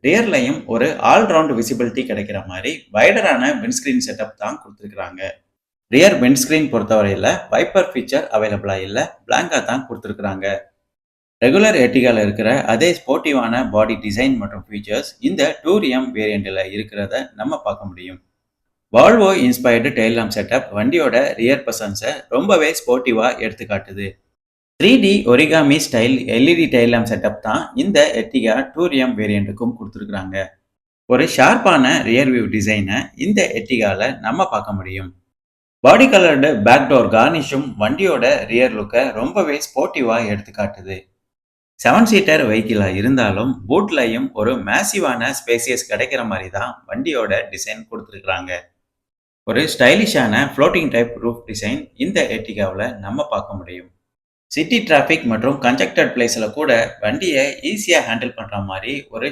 ரியர்லயும் ஒரு all round visibility கிடைக்கிற மாதிரி வைடரான விண்ட்ஸ்கிரீன் செட்டப் தான் கொடுத்துருக்காங்க. ரியர் விண்ட்ஸ்கிரீன் பொறுத்தவரையில வைப்பர் ஃபீச்சர் அவைலபிளா இல்ல, பிளாங்கா தான் கொடுத்துருக்காங்க. ரெகுலர் எர்டிகால இருக்கிற அதே ஸ்போர்ட்டிவான பாடி டிசைன் மற்றும் ஃபீச்சர்ஸ் இந்த டூரியம் வேரியண்ட்ல இருக்கிறத நம்ம பார்க்க முடியும். Volvo inspired tail lamp setup வண்டியோட ரியர் பர்சன்ஸை ரொம்பவே ஸ்போர்ட்டிவா எடுத்துக்காட்டுது. 3D origami style LED tail lamp setup தான் இந்த எர்டிகா டூரியம் வேரியண்ட்டுக்கும் கொடுத்துருக்காங்க. ஒரு ஷார்ப்பான ரியர் வியூ டிசைனை இந்த எர்டிகால நம்ம பார்க்க முடியும். பாடி கலர்டு பேக் டோர் கார்னிஷும் வண்டியோட ரியர் லுக்கை ரொம்பவே ஸ்போர்ட்டிவா எடுத்துக்காட்டுது. 7 சீட்டர் வெஹிக்கிளா இருந்தாலும் பூட்லையும் ஒரு மேசிவான ஸ்பேசியஸ் கிடைக்கிற மாதிரி தான் வண்டியோட டிசைன் கொடுத்துருக்காங்க. ஒரு ஸ்டைலிஷான ஃப்ளோட்டிங் டைப் ரூஃப் டிசைன் இந்த எர்டிகாவில் நம்ம பார்க்க முடியும். சிட்டி டிராஃபிக் மற்றும் கன்ஜெக்டட் பிளேஸில் கூட வண்டியை ஈஸியாக ஹேண்டில் பண்ணுற மாதிரி ஒரு